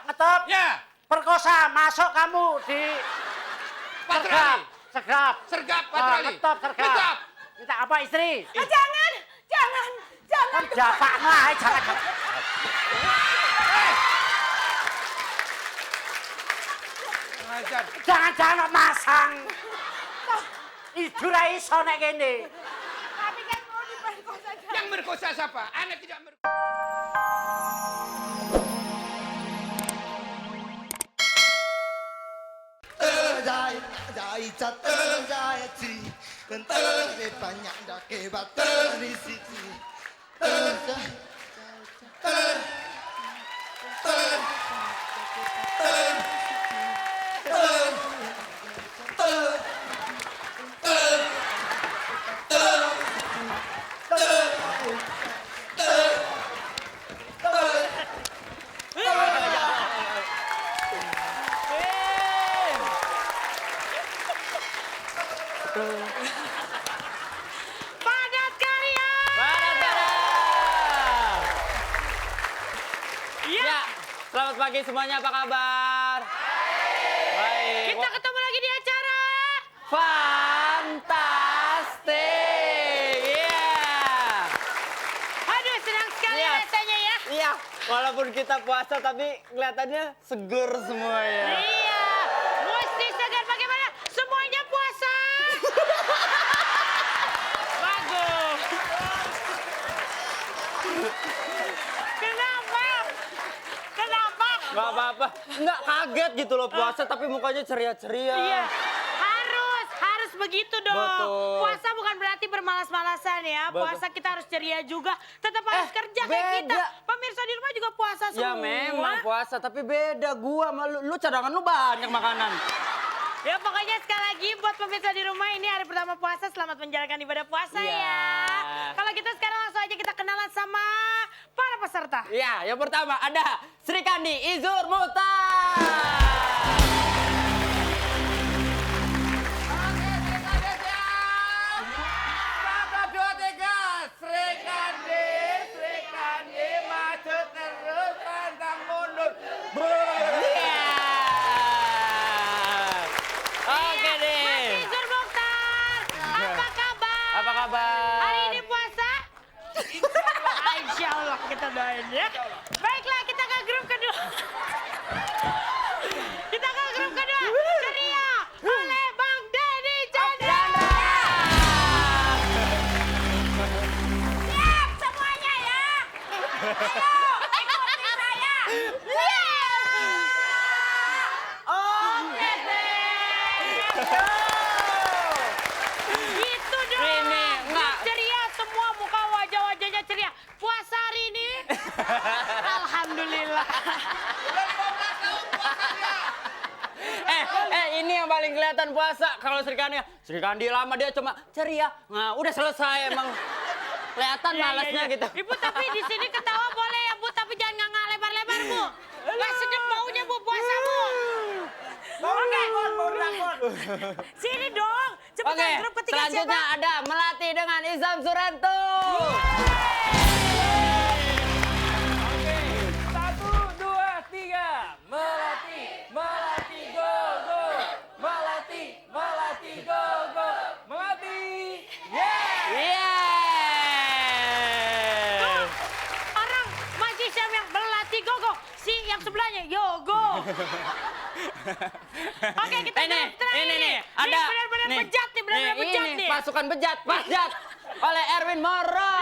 ngetop. Ya. Perkosa, masuk kamu di Patroli. sergap, patroli. ngetop, sergap. Ngetop. Minta apa istri? Jangan. Kan japak lah, jangan. Ngajar. Jangan masang. Ibu ra iso nek kene. Tapi kan mau diperkosa. Yang merkosa siapa? Anak tidak merkosa. banyak dah kebat di sini. Padat karya. Ya, selamat pagi semuanya, apa kabar? Baik. Kita ketemu lagi di acara. Fantastik. Iya. Aduh, senang sekali Iya. rasanya ya. Iya, walaupun kita puasa tapi kelihatannya seger semua ya. Iya, mesti segar bagaimana? Semuanya puasa. Bagus. Kenapa? Gak apa-apa, nggak kaget gitu loh puasa tapi mukanya ceria-ceria. Iya, harus begitu dong. Betul. Puasa bukan berarti bermalas-malasan ya. Betul. Puasa kita harus ceria juga. Tetap harus kerja kayak kita. beda. Pemirsa di rumah juga puasa semua. Ya memang puasa tapi beda gua sama lu cadangan lu banyak makanan. Ya pokoknya sekali lagi buat pemirsa di rumah ini hari pertama puasa, selamat menjalankan ibadah puasa Iya. ya. Kalau kita sekarang langsung aja kita kenalan sama para peserta. Iya, yang pertama ada Sri Kandi Izur Muhtar. Oke deh. Mas Izur Mokhtar, apa kabar? Apa kabar? Hari ini puasa? Insya Allah kita doain ya. Baiklah kita ke grup kedua. Ceria oleh Bang Denny Chandra. Siap semuanya ya. Ayo ikuti saya. Oke deh. Gitu dong. Ini, enggak. Ceria semua muka wajah-wajahnya ceria. Puasa hari ini. Alhamdulillah. Ini yang paling kelihatan puasa. Kalau Sri Kandi lama dia cuma ceria. Nah, udah selesai emang. Kelihatan malasnya gitu. Ibu tapi di sini ketawa boleh ya Bu, tapi jangan nganga lebar-lebar Bu. Nggak sedap baunya Bu puasa Bu. Oke. Sini dong. Cepetan Oke, grup ketiga selanjutnya siapa? ada Melati dengan Izam Suranto. Oke, 1, 2, 3. Melati, Melati, go, go. Melati, Melati, go, go. Melati. Iya. Tuh, orang masih siapa yang Melati gogo, si yang sebelahnya yogo. Oke, kita Ini terakhir nih, ada benar-benar bejat nih, benar-benar bejat ini nih. pasukan bejat oleh Erwin Moro.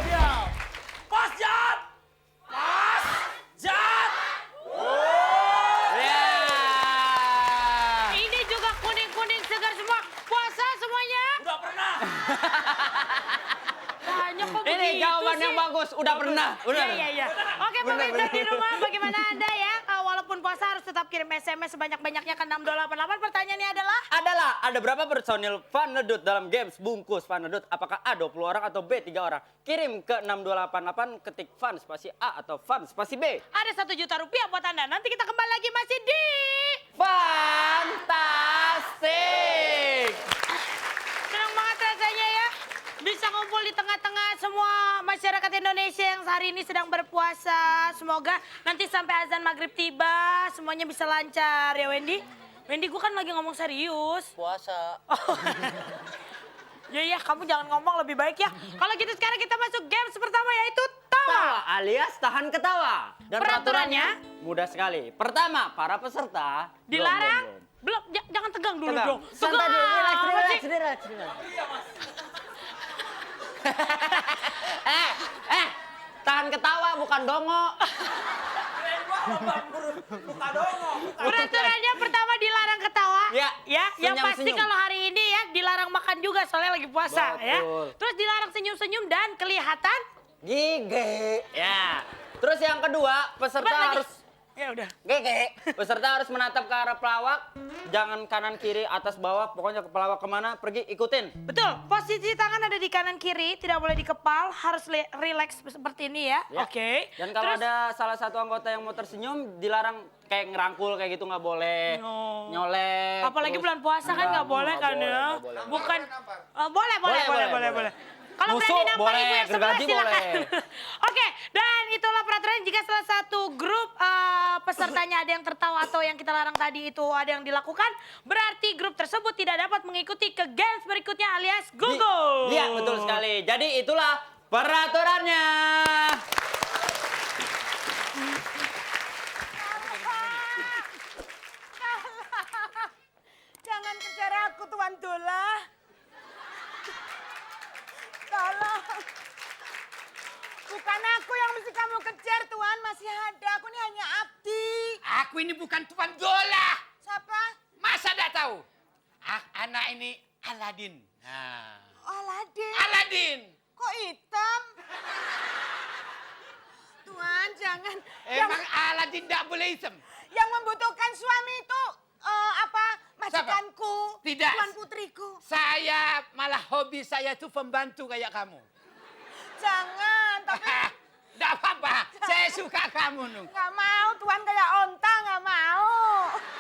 Diam. Pas jat. Ya. Ini juga kuning-kuning segar semua. Puasa semuanya? Udah pernah. Banyak kok Ini begitu jawaban sih. yang bagus. Udah pernah. Udah. Iya. Oke, Bener, pemirsa di bener. rumah, bagaimana Anda ya? Walaupun puasa harus tetap kirim SMS sebanyak-banyaknya ke 6288. Pertanyaannya adalah? Ada berapa personil Fanedut dalam games bungkus Fanedut? Apakah A 20 orang atau B 3 orang? Kirim ke 6288 ketik Fan spasi A atau Fan spasi B. Ada 1 juta rupiah buat Anda. Nanti kita kembali lagi masih di... Fantastik. Senang banget rasanya ya. Bisa ngumpul di tengah tengah-tengah semua masyarakat Indonesia yang hari ini sedang berpuasa. Semoga nanti sampai azan maghrib tiba, semuanya bisa lancar ya Wendy. Wendy, gue kan lagi ngomong serius. Puasa. Ya, kamu jangan ngomong lebih baik ya. Kalau gitu sekarang kita masuk games pertama yaitu tawa. Tawa alias tahan ketawa. Dan Peraturannya? mudah sekali. Pertama, para peserta Dilarang. Belum, jangan tegang dulu Tegang. dong. Santai dulu, Tegang. relax. Tahan ketawa bukan dongo. Peraturannya pertama dilarang ketawa. Ya, Yang pasti senyum-senyum. kalau hari ini ya dilarang makan juga soalnya lagi puasa ya. Betul. Terus dilarang senyum-senyum dan kelihatan. Gigi. Ya. Terus yang kedua, peserta Cepat lagi. harus Ya udah. Gege. Peserta harus menatap ke arah pelawak, jangan kanan kiri, atas bawah, pokoknya ke pelawak kemana, pergi ikutin. Betul, posisi tangan ada di kanan kiri, tidak boleh di kepal, harus relax seperti ini ya. Ya. Oke. Dan kalau Terus- ada salah satu anggota yang mau tersenyum, dilarang kayak ngerangkul kayak gitu nggak boleh. Oh. Nyolek. Apalagi terus- bulan puasa kan nggak boleh nggak kan boleh, ya. nggak boleh. Bukan. Boleh. Kalau Musuh berani nampar boleh, ibu yang sebelah gergaji silakan. boleh. Oke, dan itulah peraturan jika salah satu grup pesertanya ada yang tertawa atau yang kita larang tadi itu ada yang dilakukan, berarti grup tersebut tidak dapat mengikuti ke games berikutnya alias gugur. Iya, betul sekali. Jadi itulah peraturannya. Jangan kejar aku, Tuan Dola. Tolong. Bukan aku yang mesti kamu kejar, Tuan. Masih ada. Aku ini hanya abdi. Aku ini bukan Tuan Dola. Siapa? Masa tidak tahu? Anak ini Aladin. Nah. Aladin. Aladin. Kok hitam? Tuan, jangan. Emang Aladin tidak boleh hitam? Yang membutuhkan suami itu majikanku. Tidak. Tuan putriku. Saya malah hobi saya itu pembantu kayak kamu. Jangan, tapi Tidak apa-apa. Saya suka kamu, Nung. nggak mau. Tuan kayak onta, nggak mau.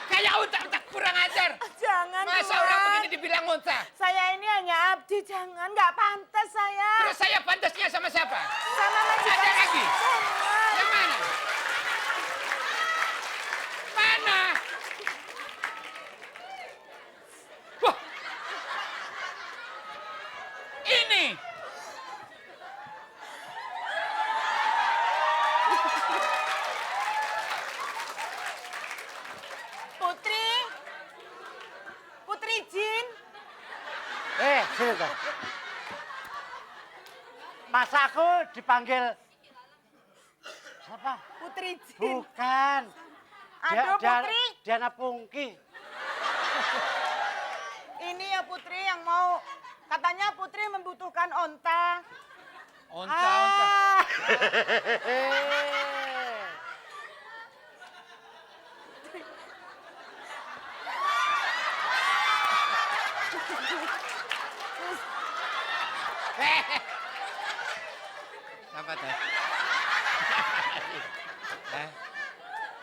Kayak otak-otak kurang ajar. Jangan, Masa Tuan. orang begini dibilang onta? Saya ini hanya abdi, jangan. Nggak pantas saya. Terus saya pantasnya sama siapa? Sama majikan. Ada lagi? Jangan. Yang mana? Mana? Wah. Ini. Putri. Putri Jin. Sini kok. Masa aku dipanggil siapa? Putri Jin. Bukan. Aduh, Putri. Diana Pungki. Ini ya Putri yang mau. Katanya Putri membutuhkan onta. Onta. Apa tuh?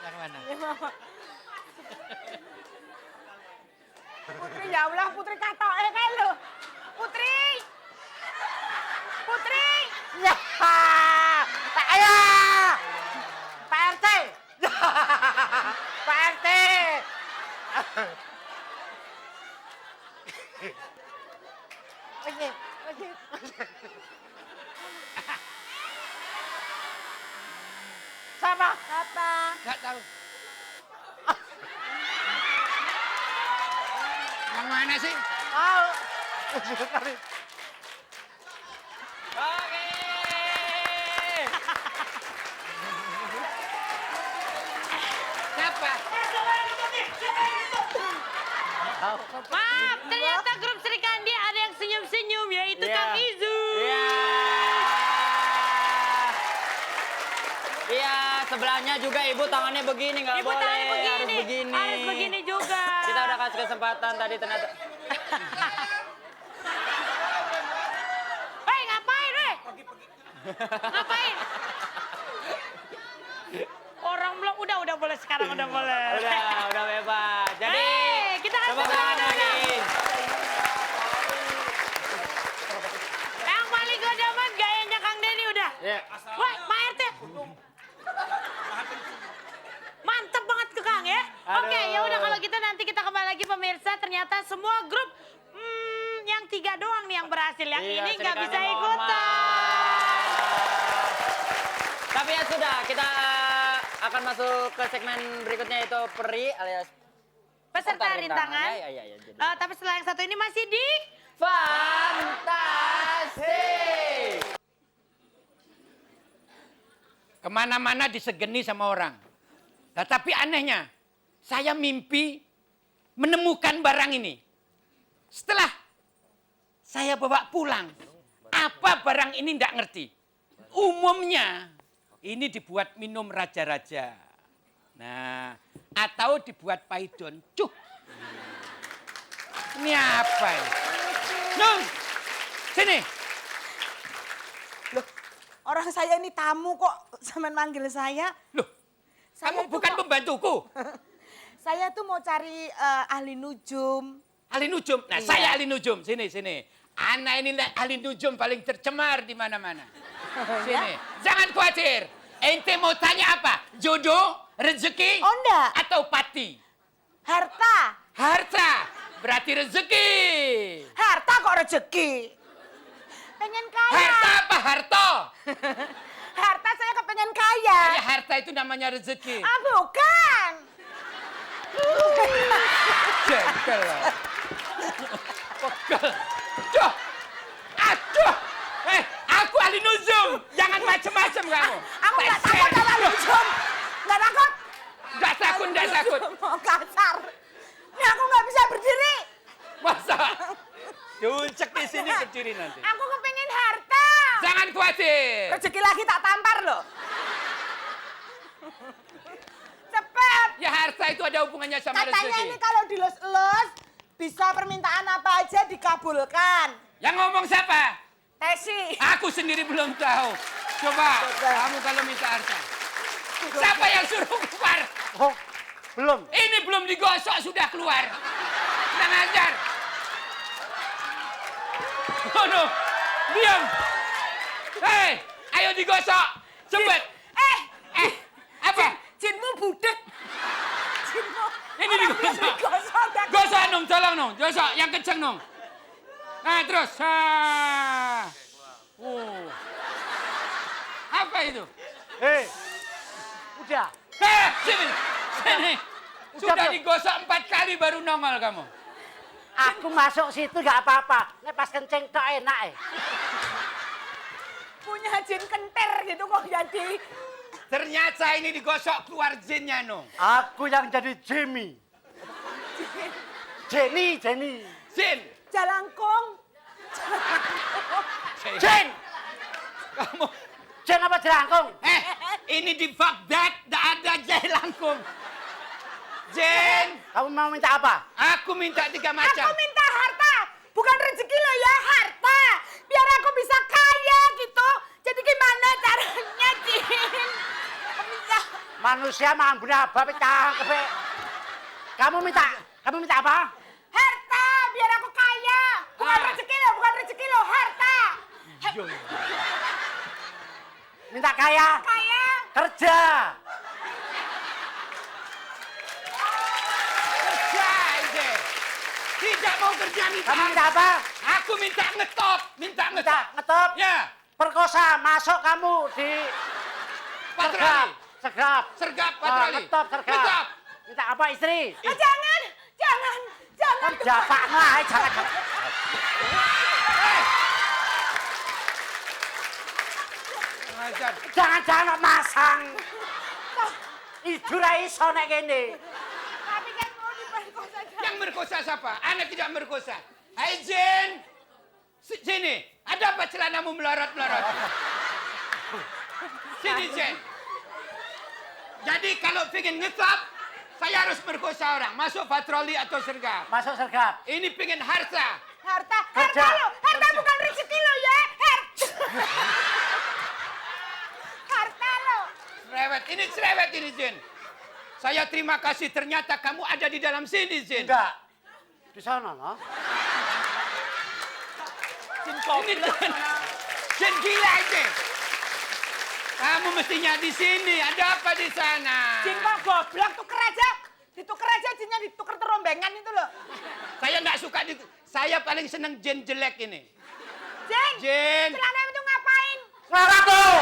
Yang mana? Putri, ya Allah, Putri katoke kae lho. Putri. Putri. Ya. Ayo. Pak RT. Pak RT. Oke. Sama. Apa? Nggak tahu. Yang mana sih? Tahu. Oke. Siapa? Maaf, ternyata grup Sri Kandi ada yang senyum-senyum yaitu Iya. Kang Izu. Iya. Iya, sebelahnya juga ibu tangannya begini, nggak Ibu boleh. tangannya begini. Harus begini. Harus begini juga. Kita udah kasih kesempatan tadi ternyata. Hei, ngapain, weh? Ngapain? Orang belum, udah boleh sekarang, udah boleh. Udah bebas. Jadi, Hei, kita kasih tepuk tepuk tangan tangan. lagi. Yang paling gue demen semua grup yang 3 doang nih yang berhasil. Yang Iya, ini nggak Sri bisa Kandi, mohon ikutan. Tapi ya sudah, kita akan masuk ke segmen berikutnya yaitu peri alias Peserta rintangan. Ya, jadi. Tapi setelah yang satu ini masih di Fantastik. Kemana-mana disegeni sama orang. Nah, tapi anehnya, saya mimpi menemukan barang ini. Setelah saya bawa pulang, apa barang ini tidak ngerti. Umumnya ini dibuat minum raja-raja. Nah, atau dibuat paidon. Cuh. Ini apa ini? Nung, sini. Loh, orang saya ini tamu kok sampean manggil saya. Loh, Saya kamu itu bukan kok- pembantuku. Saya tuh mau cari ahli nujum. Ahli nujum. Nah, Iya. saya ahli nujum. Sini, sini. Anak ini ahli nujum paling tercemar di mana-mana. Sini. Jangan khawatir. Ente mau tanya apa? Jodoh, rezeki, Oh, enggak. atau pati? Harta. Harta. Berarti rezeki. Harta kok rezeki. Pengen kaya. Harta apa harto? Harta saya kepengen kaya. Ya, harta itu namanya rezeki. Ah, bukan. Jengkel lah. Pegel. Duh. Aduh. Aku ahli nujum. Jangan macem-macem kamu. Aku nggak takut sama nujum. Nggak takut. Nggak takut, nggak takut. Mau kasar. Ini aku nggak bisa berdiri. Masa? Diuncek di sini berdiri nanti. Aku kepengen harta. Jangan khawatir. Rezeki lagi tak tampar loh. Cepet. Ya harta itu ada hubungannya sama Katanya rezeki. ini kalau dilus-elus bisa permintaan apa aja dikabulkan. Yang ngomong siapa? Tesi. Aku sendiri belum tahu. Coba, kamu kalau minta harta. Siapa yang suruh keluar? Oh, belum. Ini belum digosok sudah keluar. Kurang ajar. Oh no, diam. Hei, ayo digosok. Cepet. Apa? Jinmu budek. Jinmu. Ini digosok. Digosok. Gosok Nung, tolong Nung. Gosok, yang kenceng Nung. Nah terus. Apa itu? Hei, udah. Sini. Sini. Sudah Bro. digosok 4 kali baru nongol kamu. Aku masuk situ nggak apa-apa. Nek pas kenceng tok enak. Punya jin kenter gitu kok jadi. Ternyata ini digosok keluar jinnya Nung. Aku yang jadi Jimmy. Jenny. Jin. Jalangkung. Jen! Kamu. Jen apa jelangkung? Ini di Baghdad tidak ada jelangkung. Jen. Kamu mau minta apa? Aku minta 3 macam. Aku minta harta. Bukan rezeki lo ya, harta. Biar aku bisa kaya gitu. Jadi gimana caranya, Jin? Aku minta Manusia mampu apa cangkep. Kamu minta apa? harta biar aku kaya. Bukan rezeki lo, harta. Minta kaya? Kaya. Kerja. Kerja aja. Tidak mau kerja minta. Kamu minta apa? Aku minta ngetop. Minta Minta ngetop. ngetop. Ya. Perkosa, masuk kamu di Patroli. Sergap. Sergap Ah, patroli. ngetop, sergap. Ngetop. Minta apa istri? Jangan. Kan japak lah, jangan. Ngajar. Jangan masang. Idu ra iso nek kene. Tapi kan mau diperkosa. Yang merkosa siapa? Anak tidak merkosa. Hai Jen. Sini. Ada apa celanamu melorot-melorot? Sini Jen. Jadi kalau pengen ngetop, saya harus merkosa orang. Masuk patroli atau sergap. Masuk sergap. Ini pengen harta. Harta Kerja. lo. Harta bukan rezeki lo ya. Harta lo. Cerewet ini Jen. Saya terima kasih ternyata kamu ada di dalam sini Jen. Enggak. Di sana, no? Ini Jen gila aja. Kamu mestinya di sini. Ada apa di sana? Jin kok goblok tuker aja. Ditukar aja jinnya ditukar terombengan itu loh. Saya nggak suka saya paling seneng Jen jelek ini. Jen, Jen. celana itu ngapain? Selera tuh.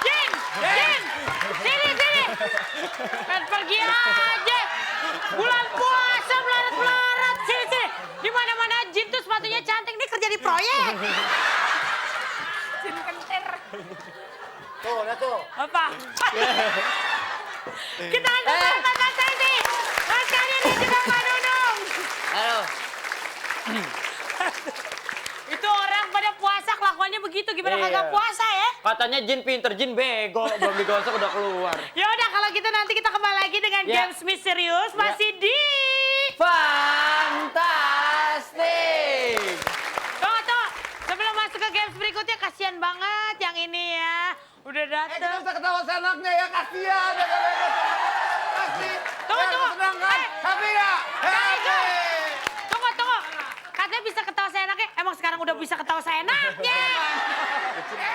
Jen. Sini. Kan pergi aja. Bulan puasa melarat-melarat. Sini. Di mana-mana Jin tuh sepatunya cantik. Dia kerja di proyek. Jin kentir. Tuh, lihat tuh. Apa? Kita antar Mas Santi. Mas Kadi dan juga Pak Nunung. Halo. Itu orang pada puasa kelakuannya begitu. Gimana Iya. kagak puasa ya? Katanya Jin pinter, Jin bego. Belum digosok udah keluar. Ya udah kalau gitu nanti kita kembali lagi dengan Ya. games misterius masih di Fantastik. Tuh. Sebelum masuk ke games berikutnya kasihan banget yang ini ya. Udah dateng. Bisa ketawa senaknya ya, kasihan. Tunggu. Tapi ya. Tunggu. Katanya bisa ketawa seenaknya. Emang sekarang udah bisa ketawa seenaknya.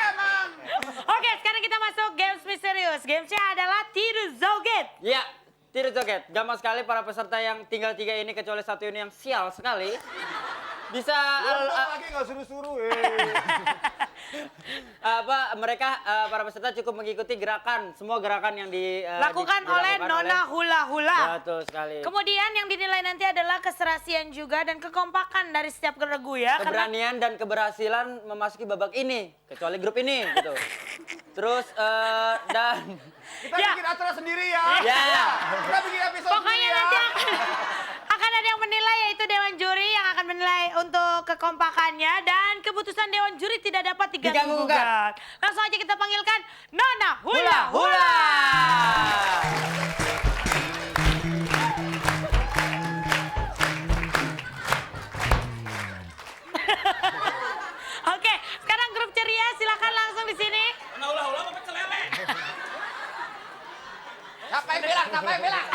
Emang. Oke, sekarang kita masuk games misterius. Gamesnya adalah Tiru Zoget. Ya, tidak joget. Gampang sekali para peserta yang tinggal 3 ini kecuali satu ini yang sial sekali. Bisa Lagi nggak suruh-suruh. mereka para peserta cukup mengikuti semua gerakan yang Lakukan oleh Nona Hula Hula. Betul sekali. Kemudian yang dinilai nanti adalah keserasian juga dan kekompakan dari setiap regu ya. Karena Keberanian dan keberhasilan memasuki babak ini, kecuali grup ini gitu. Terus dan Kita Ya. bikin acara sendiri ya. ya. Kita bikin episode pokoknya sendiri ya. nanti akan ada yang menilai yaitu Dewan Juri yang akan menilai untuk kekompakannya dan keputusan Dewan Juri tidak dapat diganggu-gugat. Langsung aja kita panggilkan Nona Hula Hula. Oke, sekarang grup ceria silakan langsung di sini. Siapa yang bilang?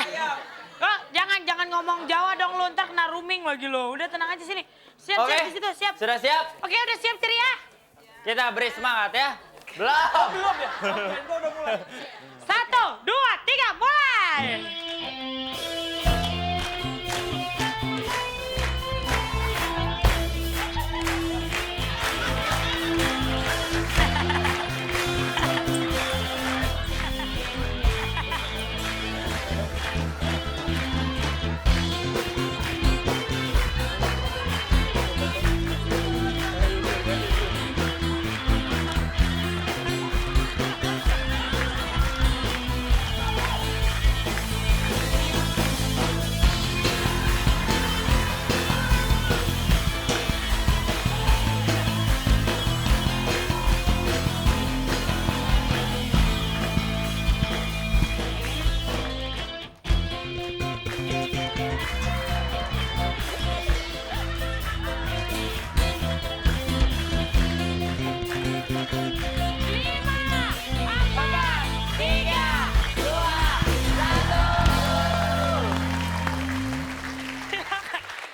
Oh, jangan ngomong Jawa dong lu, ntar kena rooming lagi lo. Udah tenang aja sini. Siap Oke. di situ, siap. Sudah siap? Oke, udah siap ceria. Kita beri semangat ya. Belum. Udah mulai. 1, 2, 3, mulai.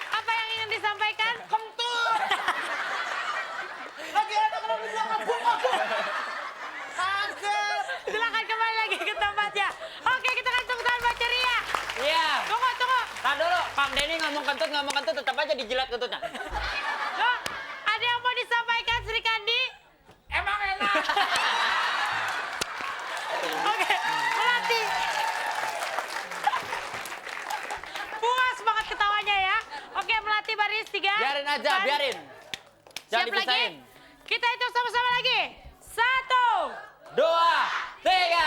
Apa yang ingin disampaikan? Kentut. Lagi ada kalau bilang aku. Silakan kembali lagi ke tempatnya. Oke, kita kan tepuk tangan buat ceria. Iya. Tunggu. Tahan dulu, Kang Denny ngomong kentut tetap aja dijilat kentutnya. Loh, ada yang mau disampaikan Sri Kandi? Emang enak. Oke, Melati. Puas banget ketawanya ya. Oke, Melati baris 3. Biarin aja, biarin. Jangan Siap lagi? dipisahin. Kita hitung sama-sama lagi. 1. 2, 3.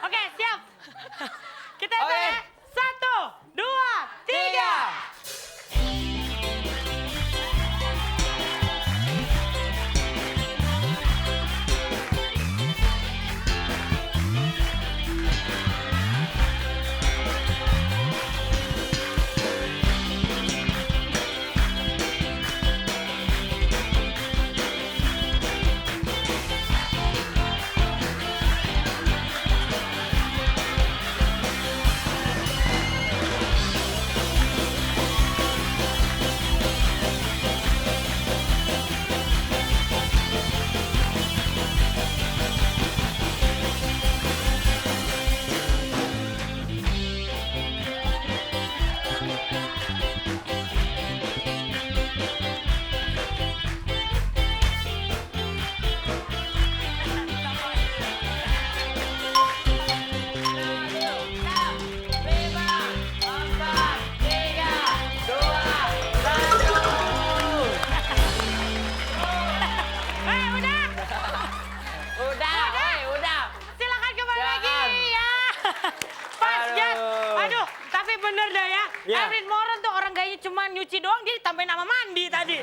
Oke, siap. Kita Oke. mulai. 1, 2, 3. Udah. Silakan kembali Jangan. lagi ya. Pas Jas. Aduh. Aduh, tapi bener dah ya. Ya. Evelyn Moran tuh orang kayaknya cuma nyuci doang, dia ditambahin nama mandi tadi.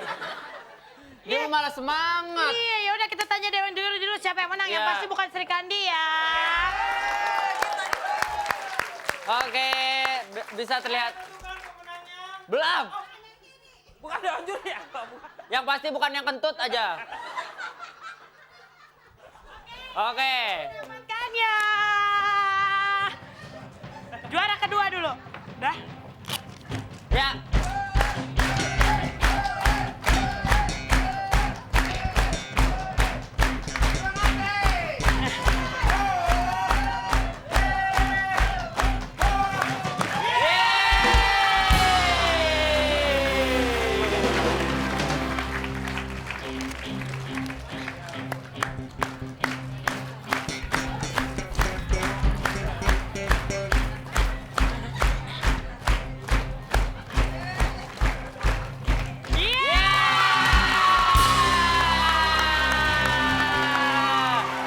Dia malah semangat. Iya, ya udah kita tanya Dewan dulu siapa yang menang. Yang Ya. pasti bukan Sri Kandi ya. Oke, bisa terlihat. Belum. Bukan Dewan Juri ya? Yang pasti bukan yang kentut aja. Oke. Makanya. Juara kedua dulu. Dah. Ya.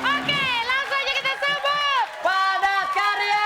Oke, langsung aja kita sebut. Padat karya.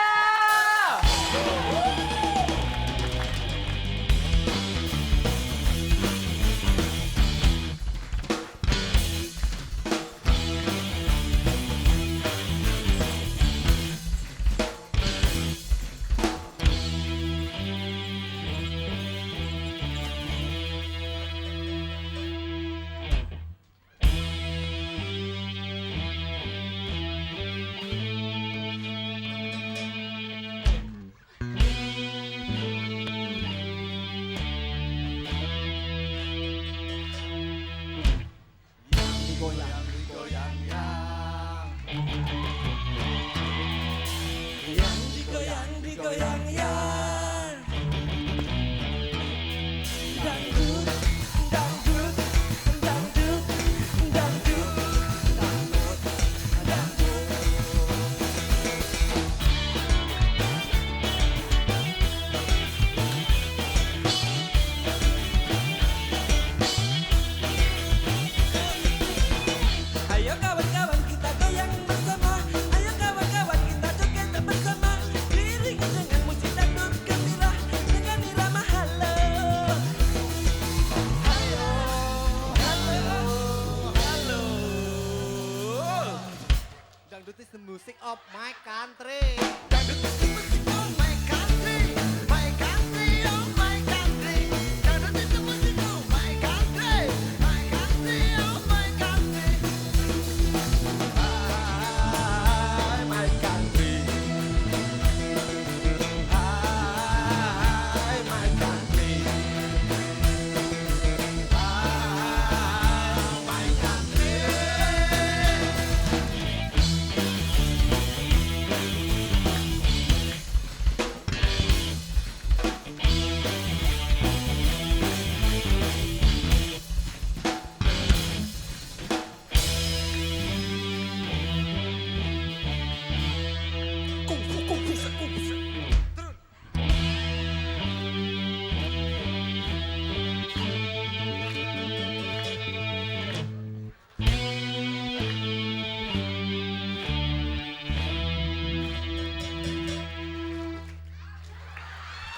Ayo kawan-kawan kita goyang bersama. Ayo kawan-kawan kita joget bersama. Diiringi dengan musik dangdut gembira dengan irama halo. Halo, halo, halo. Dangdut is the music of my country. Dangdut is the music of my country. My country, oh my country. Dangdut is the music of my country. My country, oh my country. Hi, my country. Hi, my country. Hi, my country.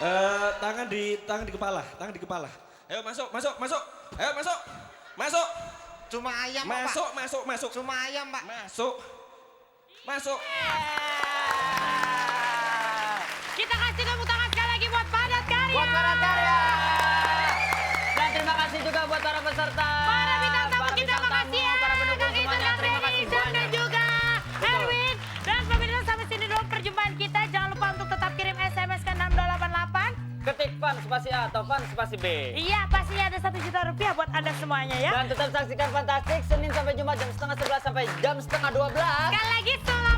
Tangan di kepala, tangan di kepala. Ayo masuk. Ayo masuk. Cuma ayam, Masuk. Cuma ayam, Pak. Masuk. Kita kasih tepuk tangan sekali lagi buat Padat Karya. Buat para karya. Dan terima kasih juga buat para peserta. Para bintang tamu Para kita bintang makasih ya. tamu, para pendukung Kang Iton, semuanya. Kang Terima Denny, kasih Sam, dan banyak. juga Betul. Erwin. Dan pemirsa sampai sini dulu perjumpaan kita. Jangan lupa untuk tetap kirim SMS ke 6288. Ketik Fun spasi A atau Fun spasi B. Iya, pastinya ada 1 juta rupiah buat Anda semuanya ya. Dan tetap saksikan Fantastik Senin sampai Jumat jam 10:30 sampai jam 11:30. Sekali lagi selamat